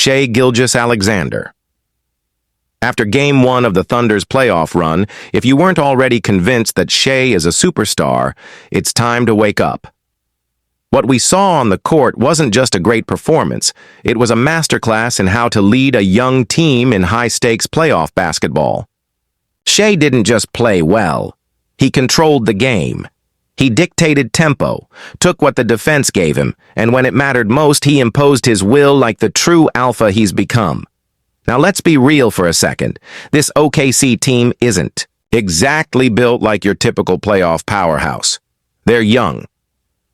Shai Gilgeous-Alexander. After Game 1 of the Thunder's playoff run, if you weren't already convinced that Shai is a superstar, it's time to wake up. What we saw on the court wasn't just a great performance, it was a masterclass in how to lead a young team in high-stakes playoff basketball. Shai didn't just play well, he controlled the game. He dictated tempo, took what the defense gave him, and when it mattered most, he imposed his will like the true alpha he's become. Now let's be real for a second. This OKC team isn't exactly built like your typical playoff powerhouse. They're young.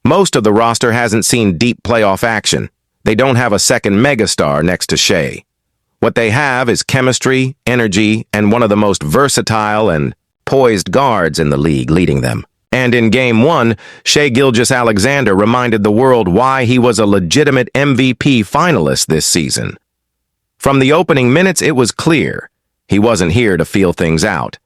Most of the roster hasn't seen deep playoff action. They don't have a second megastar next to Shai. What they have is chemistry, energy, and one of the most versatile and poised guards in the league leading them. And in Game 1, Shai Gilgeous-Alexander reminded the world why he was a legitimate MVP finalist this season. From the opening minutes, it was clear he wasn't here to feel things out.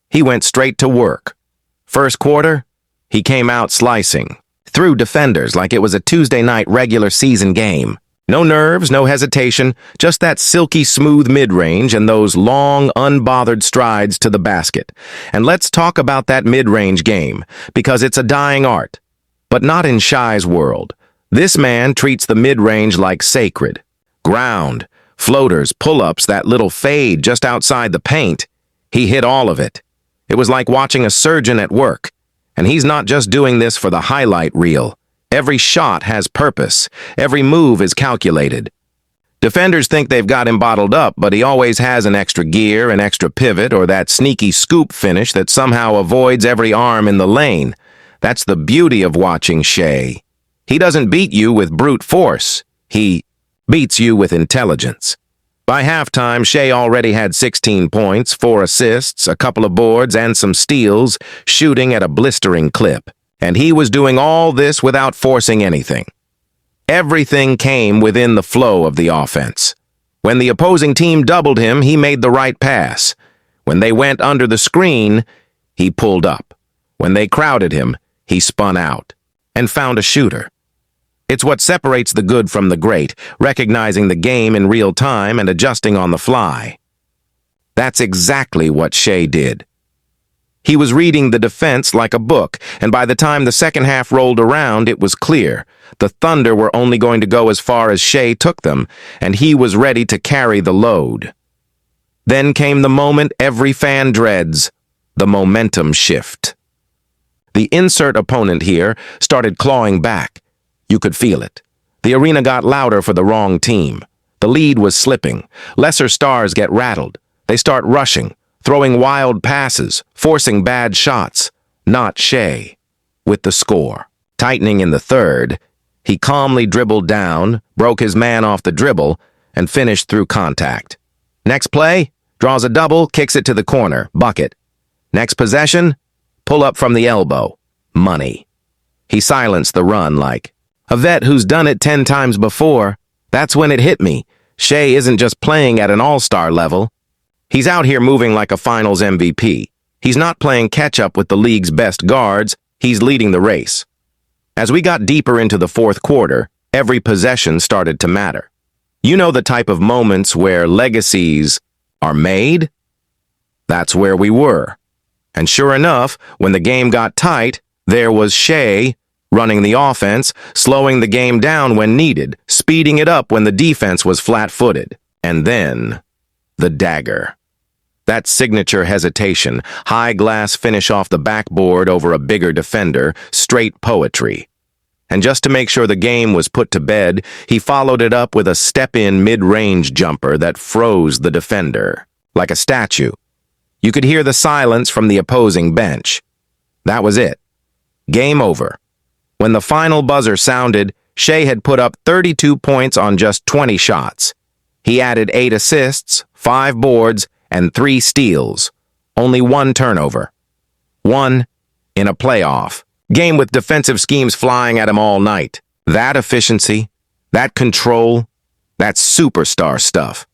He went straight to work. First quarter, he came out slicing, through defenders like it was a Tuesday night regular season game. No nerves, no hesitation, just that silky smooth mid-range and those long, unbothered strides to the basket. And let's talk about that mid-range game, because it's a dying art. But not in Shai's world. This man treats the mid-range like sacred. Ground, floaters, pull-ups, that little fade just outside the paint. He hit all of it. It was like watching a surgeon at work. And he's not just doing this for the highlight reel. Every shot has purpose. Every move is calculated. Defenders think they've got him bottled up, but he always has an extra gear, an extra pivot, or that sneaky scoop finish that somehow avoids every arm in the lane. That's the beauty of watching Shai. He doesn't beat you with brute force. He beats you with intelligence. By halftime, Shai already had 16 points, 4 assists, a couple of boards, and some steals, shooting at a blistering clip. And he was doing all this without forcing anything. Everything came within the flow of the offense. When the opposing team doubled him, he made the right pass. When they went under the screen, he pulled up. When they crowded him, he spun out and found a shooter. It's what separates the good from the great, recognizing the game in real time and adjusting on the fly. That's exactly what Shai did. He was reading the defense like a book, and by the time the second half rolled around, it was clear. The Thunder were only going to go as far as Shai took them, and he was ready to carry the load. Then came the moment every fan dreads, the momentum shift. The insert opponent here started clawing back. You could feel it. The arena got louder for the wrong team. The lead was slipping. Lesser stars get rattled. They start rushing, throwing wild passes, forcing bad shots. Not Shai. With the score tightening in the third, he calmly dribbled down, broke his man off the dribble, and finished through contact. Next play, draws a double, kicks it to the corner, bucket. Next possession, pull up from the elbow, money. He silenced the run like, a vet who's done it 10 times before. That's when it hit me. Shai isn't just playing at an all-star level. He's out here moving like a finals MVP. He's not playing catch-up with the league's best guards. He's leading the race. As we got deeper into the fourth quarter, every possession started to matter. You know the type of moments where legacies are made? That's where we were. And sure enough, when the game got tight, there was Shai running the offense, slowing the game down when needed, speeding it up when the defense was flat-footed. And then, the dagger. That signature hesitation, high glass finish off the backboard over a bigger defender, straight poetry. And just to make sure the game was put to bed, he followed it up with a step-in mid-range jumper that froze the defender, like a statue. You could hear the silence from the opposing bench. That was it. Game over. When the final buzzer sounded, Shai had put up 32 points on just 20 shots. He added 8 assists, 5 boards, and 3 steals. Only 1 turnover. 1 in a playoff game with defensive schemes flying at him all night. That efficiency, that control, that's superstar stuff.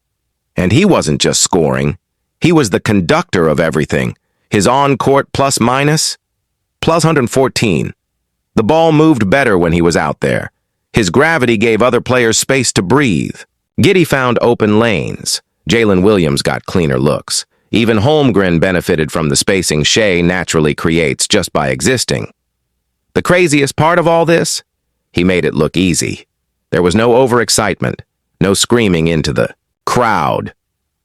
And he wasn't just scoring. He was the conductor of everything. His on-court plus-minus, plus 114. The ball moved better when he was out there. His gravity gave other players space to breathe. Giddey found open lanes. Jalen Williams got cleaner looks. Even Holmgren benefited from the spacing Shai naturally creates just by existing. The craziest part of all this? He made it look easy. There was no overexcitement, no screaming into the crowd.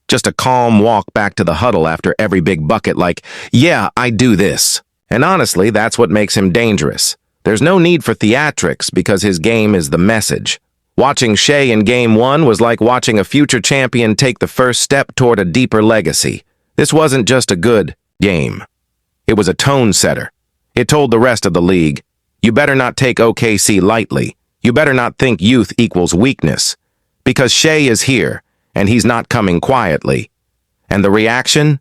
Just a calm walk back to the huddle after every big bucket like, yeah, I do this. And honestly, that's what makes him dangerous. There's no need for theatrics because his game is the message. Watching Shai in Game 1 was like watching a future champion take the first step toward a deeper legacy. This wasn't just a good game. It was a tone setter. It told the rest of the league, you better not take OKC lightly. You better not think youth equals weakness. Because Shai is here, and he's not coming quietly. And the reaction?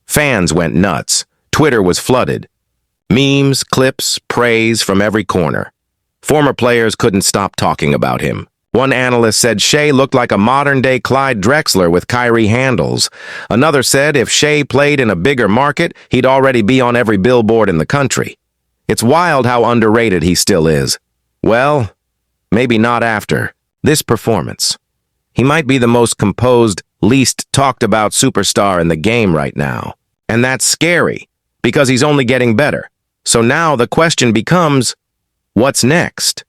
Fans went nuts. Twitter was flooded. Memes, clips, praise from every corner. Former players couldn't stop talking about him. One analyst said Shai looked like a modern-day Clyde Drexler with Kyrie handles. Another said if Shai played in a bigger market, he'd already be on every billboard in the country. It's wild how underrated he still is. Well, maybe not after this performance. He might be the most composed, least talked about superstar in the game right now. And that's scary, because he's only getting better. So now the question becomes, what's next?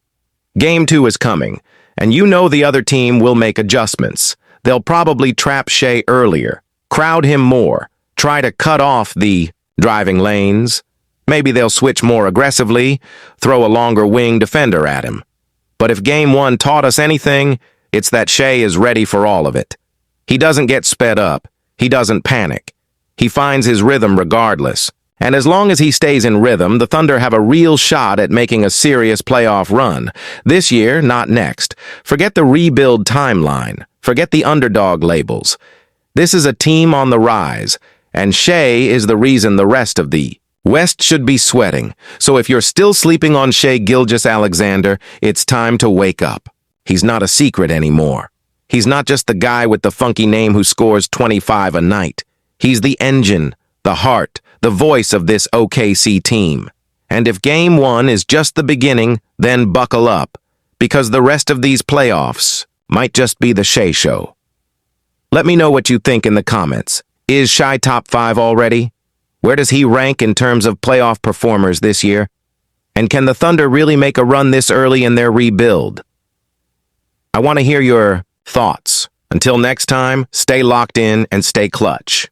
Game 2 is coming, and you know the other team will make adjustments. They'll probably trap Shai earlier, crowd him more, try to cut off the driving lanes. Maybe they'll switch more aggressively, throw a longer wing defender at him. But if Game 1 taught us anything, it's that Shai is ready for all of it. He doesn't get sped up. He doesn't panic. He finds his rhythm regardless. And as long as he stays in rhythm, the Thunder have a real shot at making a serious playoff run. This year, not next. Forget the rebuild timeline. Forget the underdog labels. This is a team on the rise, and Shai is the reason the rest of the West should be sweating. So if you're still sleeping on Shai Gilgeous-Alexander, it's time to wake up. He's not a secret anymore. He's not just the guy with the funky name who scores 25 a night. He's the engine, the heart, the voice of this OKC team. And if Game 1 is just the beginning, then buckle up, because the rest of these playoffs might just be the Shai show. Let me know what you think in the comments. Is Shai top 5 already? Where does he rank in terms of playoff performers this year? And can the Thunder really make a run this early in their rebuild? I want to hear your thoughts. Until next time, stay locked in and stay clutch.